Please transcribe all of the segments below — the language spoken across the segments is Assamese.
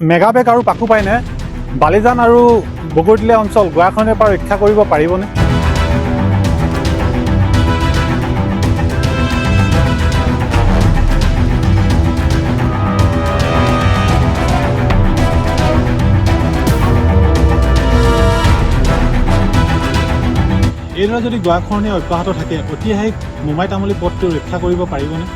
মেগাবেগ আৰু পাকুপাইনে বালিজান আৰু বগৰীতলীয়া অঞ্চল গৰাখহনীয়াৰ পৰা ৰক্ষা কৰিব পাৰিবনে? এইদৰে যদি গৰাখহনীয়া অব্যাহত থাকে ঐতিহাসিক মোমাই তামুলী পথটো ৰক্ষা কৰিব পাৰিবনে?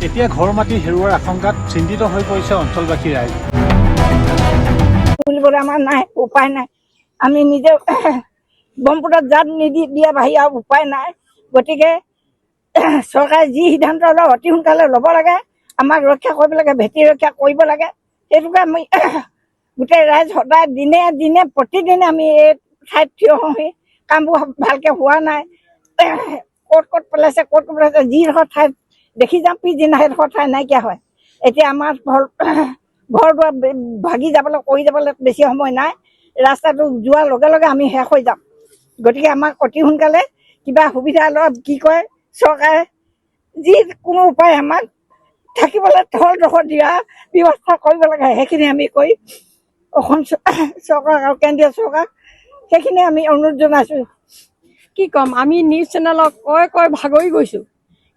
এতিয়া ঘৰ মাটি হেৰুৱাৰ আশংকাত চিন্তিত হৈ পৰিছে অঞ্চলবাসী ৰাইজ। বুলিবলৈ আমাৰ নাই, উপায় নাই। আমি নিজে ব্ৰহ্মপুত্ৰত জাত নিদি দিয়া বাহিৰে আৰু উপায় নাই। গতিকে চৰকাৰে যি সিদ্ধান্ত লয় অতি সোনকালে ল'ব লাগে, আমাক ৰক্ষা কৰিব লাগে, ভেটি ৰক্ষা কৰিব লাগে। সেইটোকে আমি গোটেই ৰাইজ সদায় দিনে দিনে প্ৰতিদিনে আমি এই ঠাইত থিয় হওঁহি। কামবোৰ ভালকৈ হোৱা নাই, ক'ত পেলাইছে ক'ত পেলাইছে, যিডোখৰ ঠাইত দেখি যাওঁ পিছদিনা সেইডোখৰ ঠাই নাইকিয়া হয়। এতিয়া আমাৰ ঘৰ দুৱাৰ ভাগি যাবলৈ কৰি যাবলৈ বেছি সময় নাই। ৰাস্তাটো যোৱাৰ লগে লগে আমি শেষ হৈ যাম। গতিকে আমাক অতি সোনকালে কিবা সুবিধা লয়, কি কয় চৰকাৰে যিকোনো উপায় আমাক থাকিবলৈ থলডোখৰ দিয়া ব্যৱস্থা কৰিব লাগে। সেইখিনি আমি কৰি অসম চৰকাৰ আৰু কেন্দ্ৰীয় চৰকাৰ সেইখিনি আমি অনুৰোধ জনাইছোঁ। কি ক'ম, আমি নিউজ চেনেলক কৈ ভাগৰি গৈছোঁ,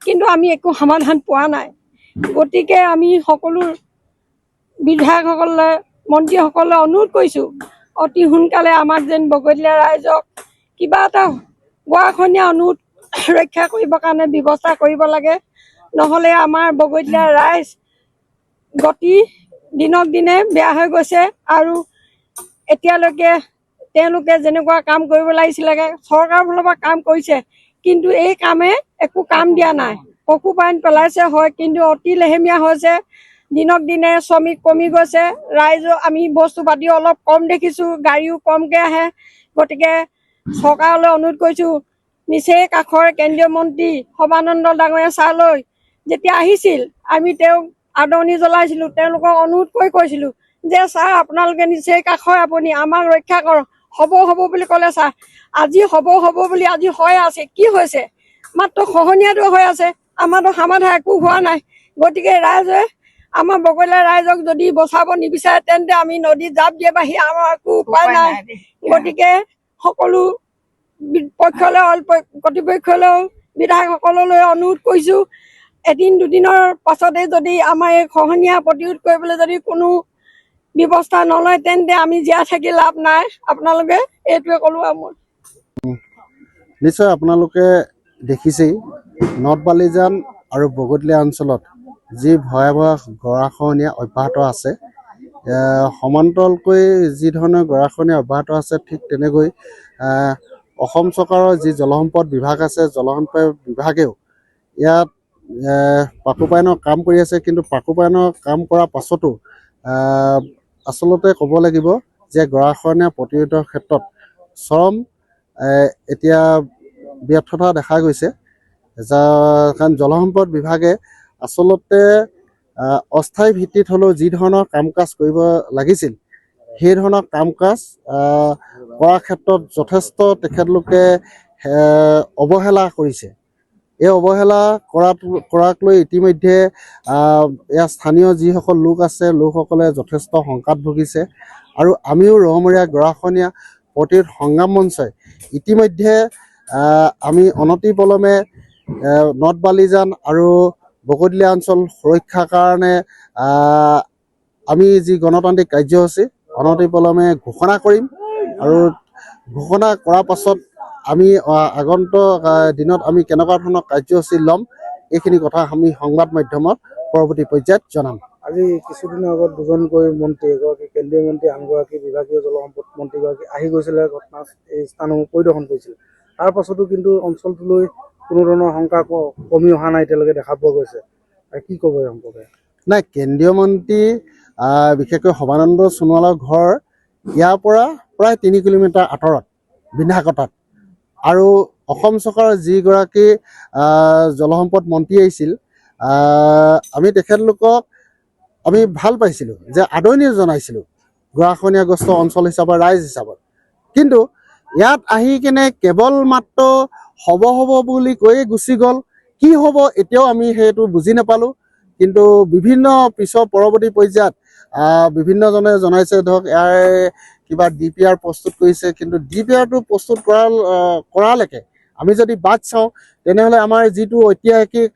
কিন্তু আমি একো সমাধান পোৱা নাই। গতিকে আমি সকলো বিধায়কসকলে মন্ত্ৰীসকলে অনুৰোধ কৰিছোঁ, অতি সোনকালে আমাক যেন বগৰীতলীয়া ৰাইজক কিবা এটা গৰাখহনীয়া অনুৰোধ ৰক্ষা কৰিবৰ কাৰণে ব্যৱস্থা কৰিব লাগে। নহ'লে আমাৰ বগৰীতলীয়া ৰাইজ গতি দিনক দিনে বেয়া হৈ গৈছে। আৰু এতিয়ালৈকে তেওঁলোকে যেনেকুৱা কাম কৰিব লাগিছিলে চৰকাৰৰ ফালৰ পৰা কাম কৰিছে, কিন্তু এই কামে একো কাম দিয়া নাই। পশুপাইন পেলাইছে হয়, কিন্তু অতি লেহেমীয়া হৈছে। দিনক দিনে শ্ৰমিক কমি গৈছে। ৰাইজৰ আমি বস্তু পাতি অলপ কম দেখিছোঁ, গাড়ীও কমকৈ আহে। গতিকে চৰকাৰলৈ অনুৰোধ কৰিছোঁ, নিচেই কাষৰ কেন্দ্ৰীয় মন্ত্ৰী সৰ্বানন্দ ডাঙৰীয়া ছাৰলৈ যেতিয়া আহিছিল আমি তেওঁক আদৰণি জনাইছিলোঁ। তেওঁলোকক অনুৰোধ কৈছিলোঁ যে ছাৰ আপোনালোকে নিচেই কাষৰ, আপুনি আমাক ৰক্ষা কৰক। হ'ব বুলি ক'লে ছাৰ, আজি হ'ব বুলি আজি হৈ আছে। কি হৈছে? মাত্ৰ খহনীয়াটো হৈ আছে, আমাৰতো সমাধান একো হোৱা নাই। গতিকে ৰাইজে আমাৰ বগৰীতলীয়া ৰাইজক যদি বচাব নিবিচাৰে তেন্তে আমি নদীত জাপ দিয়ে বাহিৰে আমাৰ একো উপায় নাই। গতিকে সকলো পক্ষলৈ কৰ্তৃপক্ষলৈও বিধায়কসকললৈ অনুৰোধ কৰিছোঁ, এদিন দুদিনৰ পাছতে যদি আমাৰ এই খহনীয়া প্ৰতিৰোধ কৰিবলৈ যদি কোনো ব্যৱস্থা নলয় তেন্তে আমি জীয়াই থাকি লাভ নাই। আপোনালোকে এইটোৱে ক'লোঁ। মই নিশ্চয় আপোনালোকে দেখিছেই নৰ্থ বালিজান আৰু বগৰীতলীয়া অঞ্চলত যি ভয়াৱহ গৰাখহনীয়া অব্যাহত আছে। সমান্তৰালকৈ যি ধৰণৰ গৰাখহনীয়া অব্যাহত আছে, ঠিক তেনেকৈ অসম চৰকাৰৰ যি জলসম্পদ বিভাগ আছে, জলসম্পদ বিভাগেও ইয়াত পাকুপাইনৰ কাম কৰি আছে। কিন্তু পাকুপাইনৰ কাম কৰাৰ পাছতো আচলতে ক'ব লাগিব যে গৰাখহনীয়া প্ৰতিৰোধৰ ক্ষেত্ৰত চৰম এতিয়া ব্যৰ্থতা দেখা গৈছে। কাৰণ জলসম্পদ বিভাগে আচলতে অস্থায়ী ভিত্তিত হ'লেও যি ধৰণৰ কাম কাজ কৰিব লাগিছিল সেই ধৰণৰ কাম কাজ কৰাৰ ক্ষেত্ৰত যথেষ্ট তেখেতলোকে অৱহেলা কৰিছে। এই অৱহেলা কৰাক লৈ ইতিমধ্যে ইয়াৰ স্থানীয় যিসকল লোক আছে, লোকসকলে যথেষ্ট শংকাত ভুগিছে। আৰু আমিও ৰহমৰীয়া গৰাখহনীয়া প্ৰতিৰোধ সংগ্ৰাম মঞ্চই ইতিমধ্যে আমি অনতিপলমে নৰ্থ বালিজান আৰু বগৰীতলীয়া অঞ্চল সুৰক্ষাৰ কাৰণে আমি যি গণতান্ত্ৰিক কাৰ্যসূচী অনতিপলমে ঘোষণা কৰিম। আৰু ঘোষণা কৰাৰ পাছত আমি আগন্তুক দিনত আমি কেনেকুৱা ধৰণৰ কাৰ্যসূচী ল'ম এইখিনি কথা আমি সংবাদ মাধ্যমত পৰৱৰ্তী পৰ্যায়ত জনাম। আজি কিছুদিনৰ আগত দুজনকৈ মন্ত্ৰী, এগৰাকী কেন্দ্ৰীয় মন্ত্ৰী, আনগৰাকী বিভাগীয় জলসম্পদ মন্ত্ৰীগৰাকী আহি গৈছিলে, ঘটনা এই স্থানসমূহ পৰিদৰ্শন কৰিছিল। তাৰ পাছতো কিন্তু অঞ্চলটোলৈ কোনো ধৰণৰ শংকা কমি অহা নাই এতিয়ালৈকে দেখা পোৱা গৈছে। কি ক'ব এই সম্পৰ্কে? নাই, কেন্দ্ৰীয় মন্ত্ৰী বিশেষকৈ সৰ্বানন্দ সোণোৱালৰ ঘৰ ইয়াৰ পৰা প্ৰায় 3 কিলোমিটাৰ আঁতৰত বিন্ধাকটাত। আৰু অসম চৰকাৰৰ যিগৰাকী জলসম্পদ মন্ত্ৰী আহিছিল, আমি তেখেতলোকক আমি ভাল পাইছিলোঁ, যে আদৰণি জনাইছিলোঁ গৰাখহনীয়াগ্ৰস্ত অঞ্চল হিচাপে, ৰাইজ হিচাপত। কিন্তু ইয়াত আহি কেনে কেৱল মাত্ৰ হ'ব বুলি কৈয়ে গুচি গ'ল। কি হ'ব এতিয়াও আমি সেইটো বুজি নাপালোঁ। কিন্তু বিভিন্ন পিছৰ পৰৱৰ্তী পৰ্যায়ত বিভিন্নজনে জনাইছে, ধৰক ইয়াৰ কিবা DPR প্ৰস্তুত কৰিছে, কিন্তু DPRটো প্ৰস্তুত কৰালৈকে আমি যদি বাট চাওঁ, তেনেহ'লে আমাৰ যিটো ঐতিহাসিক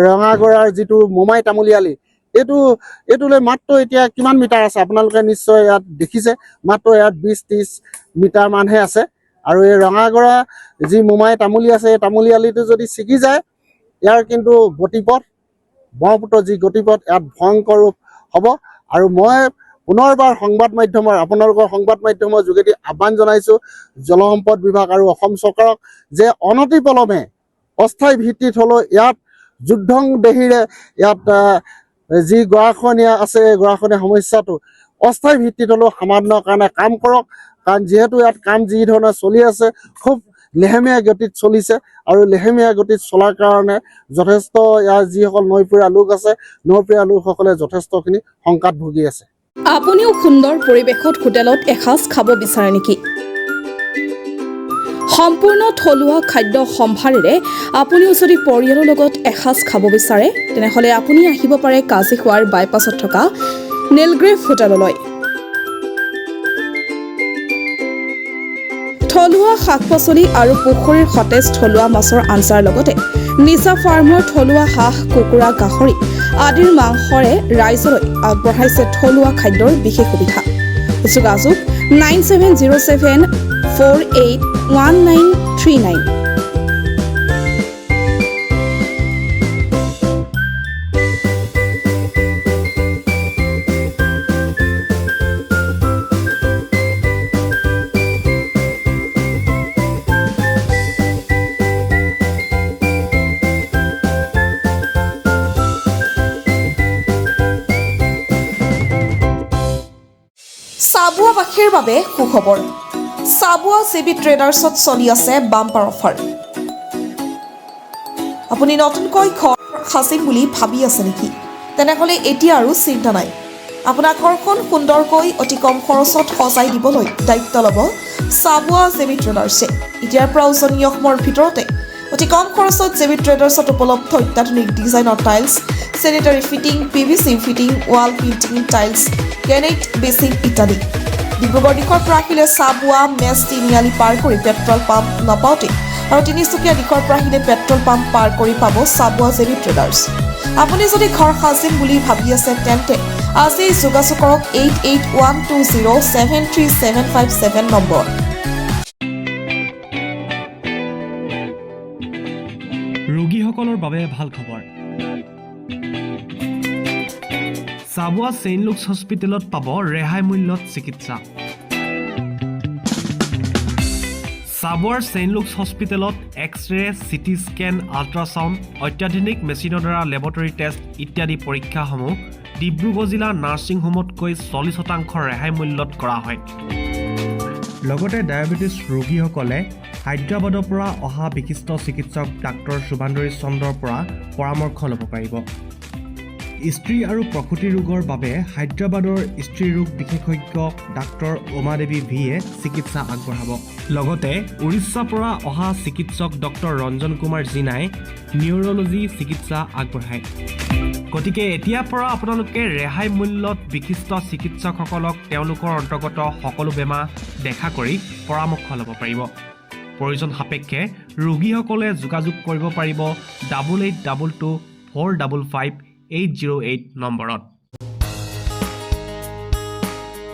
ৰঙাগড়াৰ যিটো মোমাই তামুলী আলি, এইটোলৈ মাত্ৰ এতিয়া কিমান মিটাৰ আছে আপোনালোকে নিশ্চয় ইয়াত দেখিছে, মাত্ৰ ইয়াত 20-30 মিটাৰমানহে আছে। আৰু এই ৰঙাগড়া যি মোমাই তামুলী আছে, এই তামুলী আলিটো যদি ছিগি যায়, ইয়াৰ কিন্তু গতিপথ, ব্ৰহ্মপুত্ৰৰ যি গতিপথ, ইয়াত ভয়ংকৰ ৰূপ হ'ব। আৰু মই পুনৰবাৰ আপোনালোকৰ সংবাদ মাধ্যমৰ যোগেদি আহ্বান জনাইছোঁ জলসম্পদ বিভাগ আৰু অসম চৰকাৰক, যে অনতিপলমে অস্থায়ী ভিত্তিত হ'লেও ইয়াত যুদ্ধং দেহিৰে ইয়াত যি গৰাখহনীয়া আছে, গৰাখহনীয়া সমস্যাটো অস্থায়ী ভিত্তিত হ'লেও সমাধানৰ কাৰণে কাম কৰক। কাৰণ যিহেতু ইয়াত কাম যি ধৰণে চলি আছে, খুব লেহেমীয়া গতিত চলিছে, আৰু লেহেমীয়া গতিত চলাৰ কাৰণে যথেষ্ট ইয়াৰ যিসকল নৈপৰীয়া লোক আছে, নৈপৰীয়া লোকসকলে যথেষ্টখিনি শংকাত ভুগি আছে। আপুনিও সুন্দৰ পৰিৱেশত হোটেলত এসাঁজ খাব বিচাৰে নেকি? সম্পূৰ্ণ থলুৱা খাদ্য সম্ভাৰেৰে আপুনিও যদি পৰিয়ালৰ লগত এসাঁজ খাব বিচাৰে, তেনেহ'লে আপুনি আহিব পাৰে কাজিখোৱাৰ বাইপাছত থকা নীলগ্ৰেভ হোটেললৈ। থলুৱা শাক পাচলি আৰু পুখুৰীৰ সতেজ থলুৱা মাছৰ আঞ্জাৰ লগতে নিজা ফাৰ্মৰ থলুৱা হাঁহ, কুকুৰা, গাহৰি আদিৰ মাংসৰে ৰাইজলৈ আগবঢ়াইছে থলুৱা খাদ্যৰ বিশেষ সুবিধা। যোগাযোগ 9707481939। চাবুৱাবাসীৰ বাবে সুখবৰ। চাবুৱা CB ট্ৰেডাৰ্ছত চলি আছে বাম্পাৰ অফাৰ। আপুনি নতুনকৈ ঘৰ সাজিম বুলি ভাবি আছে নেকি? তেনেহ'লে এতিয়া আৰু চিন্তা নাই। আপোনাৰ ঘৰখন সুন্দৰকৈ অতি কম খৰচত সজাই দিবলৈ দায়িত্ব ল'ব চাবুৱা CB ট্ৰেডাৰ্ছে। এতিয়াৰ পৰা উজনি অসমৰ ভিতৰতে অতি কম খৰচত CB ট্ৰেডাৰ্ছত উপলব্ধ অত্যাধুনিক ডিজাইনৰ tiles, sanitary fitting, PVC fitting, wall painting, tiles, granite, basin ইত্যাদি। ডিব্ৰুগড় দিশৰ পৰা আহিলে চাবুৱা মেছ তিনিআলি পাৰ কৰি পেট্ৰল পাম্প নাপাওঁতে, আৰু তিনিচুকীয়া দিশৰ পৰা আহিলে পেট্ৰল পাম্প পাৰ কৰি পাব চাবুৱা CB ট্ৰেডাৰ্ছ। আপুনি যদি ঘৰ সাজিম বুলি ভাবি আছে, তেন্তে আজি যোগাযোগ কৰক 8812073757 নম্বৰত। ৰোগীসকলৰ বাবে ভাল খবৰ। চাবুৱা ছেইণ্ট লুকছ হস্পিটেলত পাব ৰেহাই মূল্যত চিকিৎসা। চাবুৱাৰ ছেইণ্ট লুকছ হস্পিটেলত এক্স-ৰে, CT স্কেন, আল্ট্ৰাছাউণ্ড, অত্যাধুনিক মেচিনৰ দ্বাৰা লেবৰেটৰী টেষ্ট ইত্যাদি পৰীক্ষাসমূহ ডিব্ৰুগড় জিলা নাৰ্ছিং হোমতকৈ 40% ৰেহাই মূল্যত কৰা হয়। লগতে ডায়েবেটিছ ৰোগীসকলে হায়দৰাবাদৰ পৰা অহা বিশিষ্ট চিকিৎসক ডাক্তৰ শুভান্দৰী চন্দ্ৰৰ পৰা পৰামৰ্শ ল'ব পাৰিব। স্ত্ৰী আৰু প্ৰসূতি ৰোগৰ বাবে হায়দৰাবাদৰ স্ত্ৰী ৰোগ বিশেষজ্ঞ ডাক্তৰ উমা দেৱী ভিয়ে চিকিৎসা আগবঢ়াব। লগতে উৰিষ্যাৰ পৰা অহা চিকিৎসক ডক্তৰ ৰঞ্জন কুমাৰ জিনাই নিউৰলজি চিকিৎসা আগবঢ়ায়। গতিকে এতিয়াৰ পৰা আপোনালোকে ৰেহাই মূল্যত বিশিষ্ট চিকিৎসকসকলক তেওঁলোকৰ অন্তৰ্গত সকলো বেমাৰ দেখা কৰি পৰামৰ্শ ল'ব পাৰিব। প্ৰয়োজন সাপেক্ষে ৰোগীসকলে যোগাযোগ কৰিব পাৰিব 8822455808 নম্বৰত।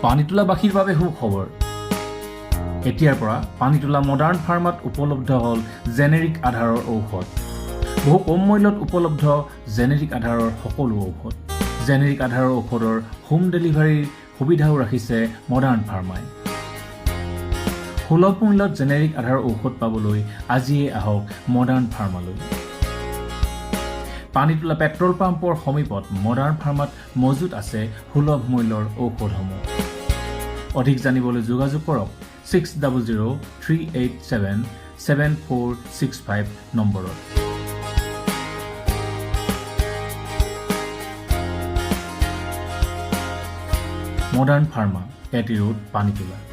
পানীতোলাবাসীৰ বাবে সুখবৰ। এতিয়াৰ পৰা পানীতোলা মডাৰ্ণ ফাৰ্মাত উপলব্ধ হ'ল জেনেৰিক আধাৰৰ ঔষধ। বহু কম মূল্যত উপলব্ধ জেনেৰিক আধাৰৰ সকলো ঔষধ। জেনেৰিক আধাৰৰ ঔষধৰ হোম ডেলিভাৰীৰ সুবিধাও ৰাখিছে মডাৰ্ণ ফাৰ্মাই। সুলভ মূল্যত জেনেৰিক আধাৰৰ ঔষধ পাবলৈ আজিয়ে আহক মডাৰ্ণ ফাৰ্মালৈ। পানীতোলা পেট্ৰল পাম্পৰ সমীপত মডাৰ্ণ ফাৰ্মাত মজুত আছে সুলভ মূল্যৰ ঔষধসমূহ। অধিক জানিবলৈ যোগাযোগ কৰক 600387 7465 নম্বৰত। মডাৰ্ণ ফাৰ্মা, এটি ৰোড, পানীতোলা।